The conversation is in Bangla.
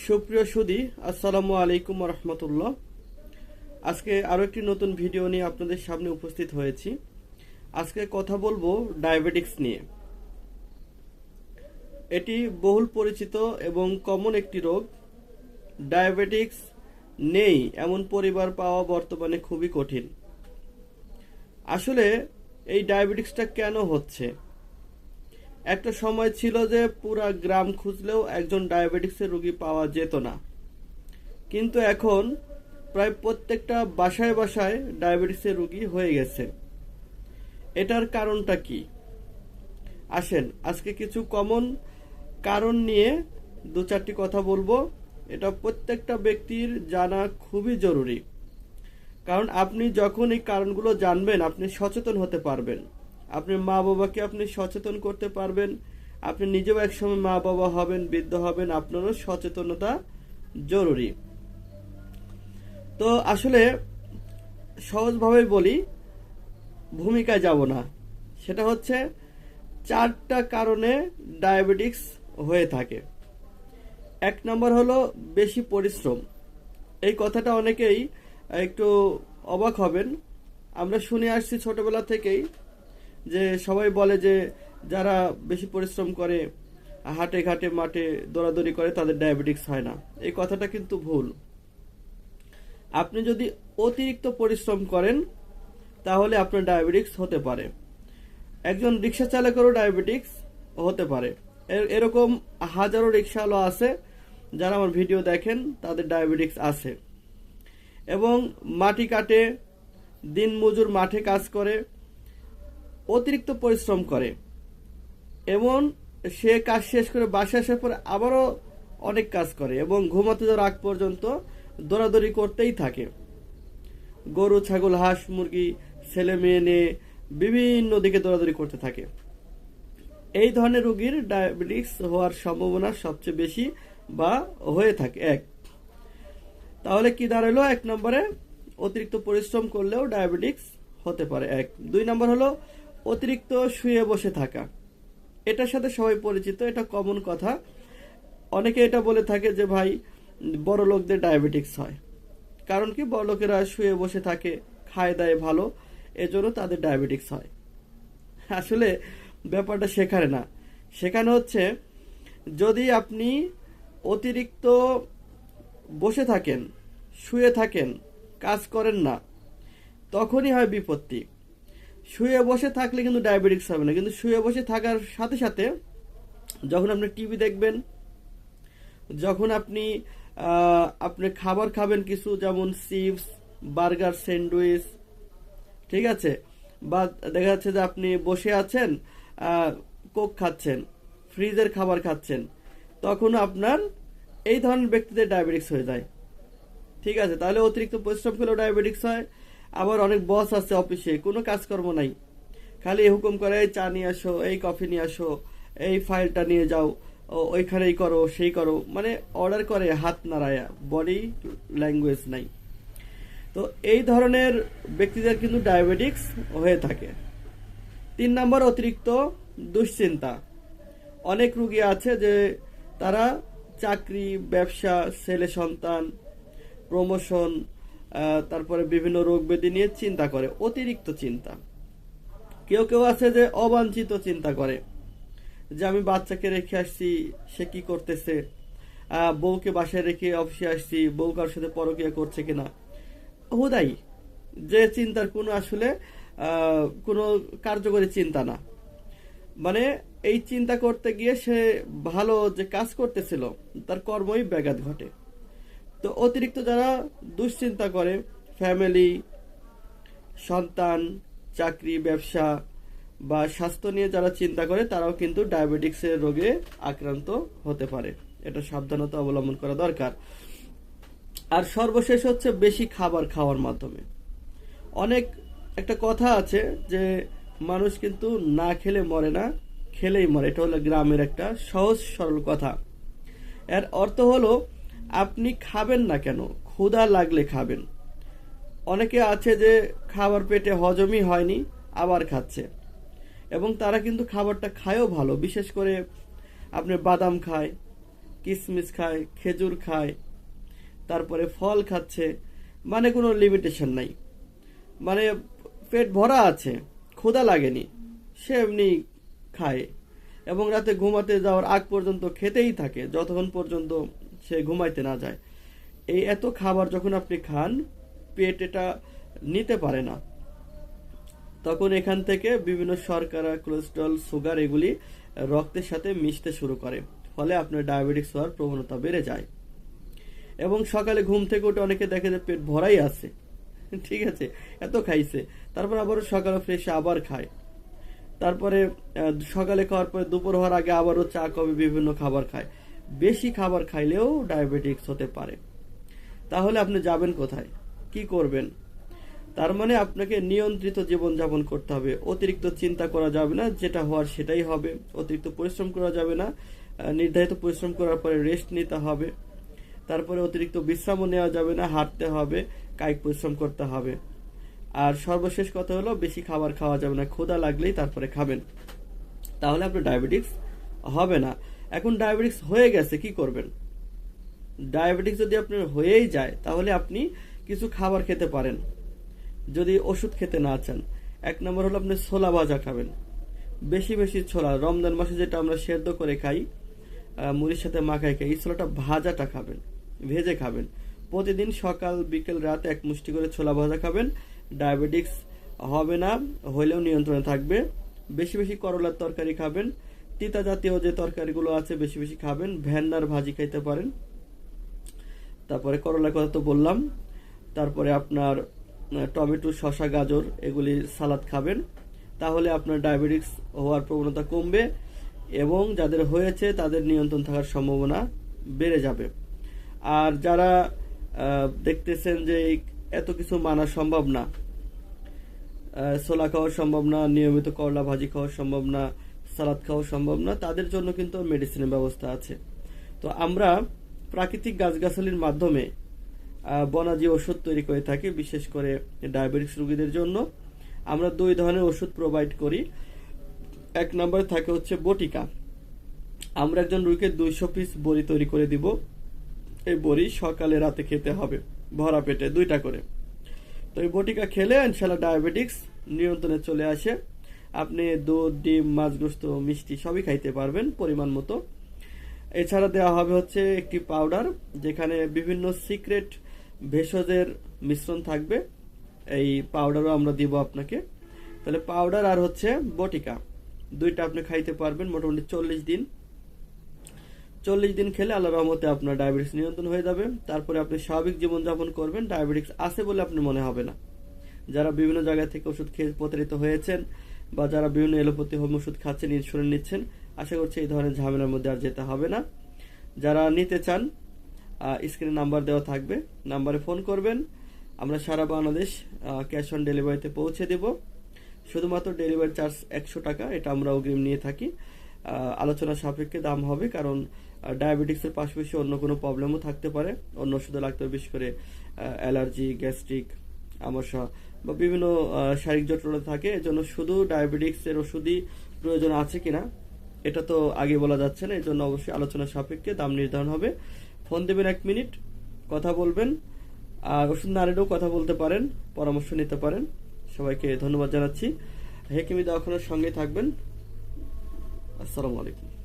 সুপ্রিয় সুধী, আসসালামু আলাইকুম রহমতুল্লাহ। আজকে আরও একটি নতুন ভিডিও নিয়ে আপনাদের সামনে উপস্থিত হয়েছি। আজকে কথা বলবো ডায়াবেটিক্স নিয়ে। এটি বহুল পরিচিত এবং কমন একটি রোগ। ডায়াবেটিক্স নেই এমন পরিবার পাওয়া বর্তমানে খুবই কঠিন। আসলে এই ডায়াবেটিক্সটা কেন হচ্ছে? একটা সময় ছিল যে পুরা গ্রাম খুঁজলেও একজন ডায়াবেটিক্সের রোগী পাওয়া যেত না, কিন্তু এখন প্রায় প্রত্যেকটা বাসায় বাসায় ডায়াবেটিসের রোগী হয়ে গেছে। এটার কারণটা কি? আসেন আজকে কিছু কমন কারণ নিয়ে দু চারটি কথা বলবো। এটা প্রত্যেকটা ব্যক্তির জানা খুবই জরুরি, কারণ আপনি যখন এই কারণগুলো জানবেন আপনি সচেতন হতে পারবেন। আপনার মা বাবাকে আপনি সচেতন করতে পারবেন। আপনি নিজেও একসময় মা বাবা হবেন, বৃদ্ধ হবেন, আপনারও সচেতনতা জরুরি। তো আসলে সহজভাবে বলি, ভূমিকায় যাব না। সেটা হচ্ছে 4টা কারণে ডায়াবেটিক্স হয়ে থাকে। 1 নম্বর হলো বেশি পরিশ্রম। এই কথাটা অনেকেই একটু অবাক হবেন। আমরা শুনে আসছি ছোটবেলা থেকেই যে সবাই বলে যে যারা বেশি পরিশ্রম করে, হাটে ঘাটে মাঠে দৌড়াদৌড়ি করে, তাদের ডায়াবেটিক্স হয় না। এই কথাটা কিন্তু ভুল। আপনি যদি অতিরিক্ত পরিশ্রম করেন তাহলে আপনার ডায়াবেটিক্স হতে পারে। একজন রিক্সা চালকেরও ডায়াবেটিক্স হতে পারে। এরকম হাজারো রিক্সাওয়ালা আছে যারা আমার ভিডিও দেখেন, তাদের ডায়াবেটিক্স আছে। এবং মাটি কাটে, দিন মজুর মাঠে কাজ করে, অতিরিক্ত পরিশ্রম করে, এবং সে কাজ শেষ করে বাসায় আসার পরে আবারও অনেক কাজ করে এবং ঘুমাতে যাওয়ার আগ পর্যন্ত দৌড়াদৌড়ি করতেই থাকে। গরু, ছাগল, হাঁস, মুরগি, ছেলে মেয়ে নিয়ে বিভিন্ন দিকে দৌড়াদৌড়ি করতে থাকে। এই ধরনের রোগীর ডায়াবেটিক্স হওয়ার সম্ভাবনা সবচেয়ে বেশি বা হয়ে থাকে। তাহলে কি দাঁড়ালো? 1 নম্বরে অতিরিক্ত পরিশ্রম করলেও ডায়াবেটিক্স হতে পারে। 2 নম্বর হলো অতিরিক্ত শুয়ে বসে থাকা। এটার সাথে সবাই পরিচিত, এটা কমন কথা। অনেকে এটা বলে থাকে যে ভাই, বড় লোকদের ডায়াবেটিক্স হয়। কারণ কি? বড় লোকেরা শুয়ে বসে থাকে, খায় দায় ভালো, এজন্য তাদের ডায়াবেটিক্স হয়। আসলে ব্যাপারটা সেখানে না। সেখানে হচ্ছে যদি আপনি অতিরিক্ত বসে থাকেন, শুয়ে থাকেন, কাজ করেন না, তখনই হয় বিপত্তি। শুয়ে বসে থাকলে কিন্তু ডায়াবেটিক্স হবে না, কিন্তু শুয়ে বসে থাকার সাথে সাথে যখন আপনি টিভি দেখবেন, যখন আপনি আপনি খাবার খাবেন কিছু, যেমন চিপস, বার্গার, স্যান্ডউইচ, ঠিক আছে, বা দেখা যাচ্ছে যে আপনি বসে আছেন, কোক খাচ্ছেন, ফ্রিজের খাবার খাচ্ছেন, তখন আপনার এই ধরনের ব্যক্তিদের ডায়াবেটিক্স হয়ে যায়। ঠিক আছে, তাহলে অতিরিক্ত পরিশ্রম করলেও ডায়াবেটিক্স হয়। আবার অনেক বস আছে অফিসে, কোনো কাজকর্ম নাই, খালি হুকুম করে এই চা নিয়ে আসো, এই কফি নিয়ে আসো, এই ফাইলটা নিয়ে যাও, ওইখানেই করো, সেই করো, মানে অর্ডার করে হাত নাড়ায়া, বডি ল্যাঙ্গুয়েজ নাই। তো এই ধরনের ব্যক্তিদের কিন্তু ডায়াবেটিক্স হয়ে থাকে। 3 নম্বর, অতিরিক্ত দুশ্চিন্তা। অনেক রোগী আছে যে তারা চাকরি, ব্যবসা, ছেলে সন্তান, প্রমোশন, তারপরে বিভিন্ন রোগ ব্যাধি নিয়ে চিন্তা করে, অতিরিক্ত চিন্তা। কেউ কেউ আছে যে অবাঞ্ছিত চিন্তা করে, যে আমি বাচ্চাকে রেখে আসছি, সে কি করতেছে, বউকে বাসায় রেখে অফিসে আসছি, বউ কার সাথে পরকীয়া করছে কিনা, হুদাই, যে চিন্তার কোনো আসলে কোনো কার্যকরী চিন্তা না। মানে এই চিন্তা করতে গিয়ে সে ভালো যে কাজ করতেছিল তার কর্মই ব্যাঘাত ঘটে। তো অতিরিক্ত যারা দুশ্চিন্তা করে, ফ্যামিলি, সন্তান, চাকরি, ব্যবসা বা স্বাস্থ্য নিয়ে যারা চিন্তা করে, তারাও কিন্তু ডায়াবেটিক্সের রোগে আক্রান্ত হতে পারে। এটা সাবধানতা অবলম্বন করা দরকার। আর সর্বশেষ হচ্ছে বেশি খাবার খাওয়ার মাধ্যমে। অনেক একটা কথা আছে যে মানুষ কিন্তু না খেলে মরে না, খেলেই মরে। এটা হলো গ্রামের একটা সহজ সরল কথা। এর অর্থ হলো আপনি খাবেন না কেন, ক্ষুধা লাগলে খাবেন। অনেকে আছে যে খাবার পেটে হজমই হয়নি, আবার খাচ্ছে, এবং তারা কিন্তু খাবারটা খায়ও ভালো। বিশেষ করে আপনি বাদাম খায়, কিশমিশ খায়, খেজুর খায়, তারপরে ফল খাচ্ছে, মানে কোনো লিমিটেশন নাই, মানে পেট ভরা আছে, ক্ষুধা লাগেনি, সে এমনি খায় এবং রাতে ঘুমাতে যাওয়ার আগ পর্যন্ত খেতেই থাকে যতক্ষণ পর্যন্ত সে ঘুমাইতে না যায়। এই এত খাবার যখন আপনি খান, পেট এটা নিতে পারে না, তখন এখান থেকে বিভিন্ন শর্করা, কোলেস্ট্রল, সুগার এগুলি রক্তের সাথে মিশতে শুরু করে, ফলে আপনার ডায়াবেটিস হওয়ার প্রবণতা বেড়ে যায়। এবং সকালে ঘুম থেকে উঠে অনেকে দেখে যে পেট ভরাই আছে, ঠিক আছে, এত খাইছে, তারপর আবারও সকালে ফ্রেশে আবার খায়, তারপরে সকালে খাওয়ার পরে দুপুর হওয়ার আগে আবারও চা, কফি, বিভিন্ন খাবার খায়। বেশি খাবার খাইলেও ডায়াবেটিক্স হতে পারে। তাহলে আপনি যাবেন কোথায়, কি করবেন? তার মানে আপনাকে নিয়ন্ত্রিত জীবনযাপন করতে হবে। অতিরিক্ত চিন্তা করা যাবে না, যেটা হওয়ার সেটাই হবে। অতিরিক্ত পরিশ্রম করা যাবে না, নির্ধারিত পরিশ্রম করার পরে রেস্ট নিতে হবে। তারপরে অতিরিক্ত বিশ্রামও নেওয়া যাবে না, হাঁটতে হবে, কায়িক পরিশ্রম করতে হবে। আর সর্বশেষ কথা হলো, বেশি খাবার খাওয়া যাবে না, ক্ষুধা লাগলেই তারপরে খাবেন, তাহলে আপনার ডায়াবেটিক্স হবে না। এখন ডায়াবেটিক্স হয়ে গেছে, কি করবেন? ডায়াবেটিক্স যদি আপনার হয়েই যায়, তাহলে আপনি কিছু খাবার খেতে পারেন যদি ওষুধ খেতে না চান। এক নম্বর হলো আপনি ছোলা ভাজা খাবেন, বেশি বেশি ছোলা। রমজান মাসে যেটা আমরা সেদ্ধ করে খাই, মুড়ির সাথে মাখাই খাই, এই ছোলাটা ভাজাটা খাবেন, ভেজে খাবেন। প্রতিদিন সকাল, বিকেল, রাত এক মুষ্টি করে ছোলা ভাজা খাবেন। ডায়াবেটিক্স হবে না, হইলেও নিয়ন্ত্রণে থাকবে। বেশি বেশি করলার তরকারি খাবেন, তিতা জাতীয় যে তরকারিগুলো আছে বেশি বেশি খাবেন। ভেন্নার ভাজি খাইতে পারেন, তারপরে করলার কথা তো বললাম। তারপরে আপনার টমেটো, শসা, গাজর এগুলি সালাদ খাবেন, তাহলে আপনার ডায়াবেটিক্স হওয়ার প্রবণতা কমবে এবং যাদের হয়েছে তাদের নিয়ন্ত্রণ থাকার সম্ভাবনা বেড়ে যাবে। আর যারা দেখতেছেন যে এত কিছু মানা সম্ভব না, ছোলা খাওয়া সম্ভব না, নিয়মিত করলা ভাজি খাওয়া সম্ভব না, সালাদ খাওয়া সম্ভব না, তাদের জন্য কিন্তু মেডিসিনের ব্যবস্থা আছে। তো আমরা প্রাকৃতিক গাছগাছালির মাধ্যমে বনাজি ওষুধ তৈরি করে থাকি, বিশেষ করে ডায়াবেটিক্স রোগীদের জন্য। আমরা 2 ধরনের ওষুধ প্রোভাইড করি। এক নম্বরে থাকে হচ্ছে বটিকা। আমরা একজন রোগীকে 200 পিস বড়ি তৈরি করে দিব। এই বড়ি সকালে রাতে খেতে হবে, ভরা পেটে 2টা করে। তো এই বটিকা খেলে ইনশাআল্লাহ ডায়াবেটিক্স নিয়ন্ত্রণে চলে আসে। আপনি দুধ, ডিম, মাছ, গোশত, মিষ্টি সবই খাইতে পারবেন পরিমাণ মতো। এছাড়া দেওয়া হবে হচ্ছে একটি পাউডার, যেখানে বিভিন্ন সিক্রেট ভেষজের মিশ্রণ থাকবে। এই পাউডারও আমরা দিব আপনাকে। তাহলে পাউডার আর হচ্ছে বটিকা 2টা আপনি খাইতে পারবেন মোটামুটি 40 দিন। 40 দিন খেলে আল্লাহর রহমতে আপনার ডায়াবেটিস নিয়ন্ত্রণ হয়ে যাবে। তারপরে আপনি স্বাভাবিক জীবনযাপন করবেন, ডায়াবেটিস আছে বলে আপনি মনে হবে না। যারা বিভিন্ন জায়গা থেকে ওষুধ খেয়ে প্রতারিত হয়েছেন বা যারা বিভিন্ন এলোপ্যাথি হোম ওষুধ খাচ্ছেন, ইনসুলিন নিচ্ছেন, আশা করছি এই ধরনের ঝামেলার মধ্যে আর যেতে হবে না। যারা নিতে চান, স্ক্রিনে নাম্বার দেওয়া থাকবে, নাম্বারে ফোন করবেন। আমরা সারা বাংলাদেশ ক্যাশ অন ডেলিভারিতে পৌঁছে দেব। শুধুমাত্র ডেলিভারি চার্জ 100 টাকা, এটা আমরা অগ্রিম নিয়ে থাকি। আলোচনা সাপেক্ষে দাম হবে, কারণ ডায়াবেটিক্সের পাশাপাশি অন্য কোনো প্রবলেমও থাকতে পারে, অন্য ওষুধে লাগতে হবে, বিশেষ করে অ্যালার্জি, গ্যাস্ট্রিক, আমাশা বা বিভিন্ন শারীরিক জটিলতা থাকে। এজন্য শুধু ডায়াবেটিক্সের ওষুধই প্রয়োজন আছে কিনা এটা তো আগে বলা যাচ্ছে না, এজন্য অবশ্যই আলোচনা সাপেক্ষে দাম নির্ধারণ হবে। ফোন দেবেন, 1 মিনিট কথা বলবেন, আর ওষুধ না নিলেও কথা বলতে পারেন, পরামর্শ নিতে পারেন। সবাইকে ধন্যবাদ জানাচ্ছি। হেকিমি দওয়াখানার সঙ্গে থাকবেন। আসসালামু আলাইকুম।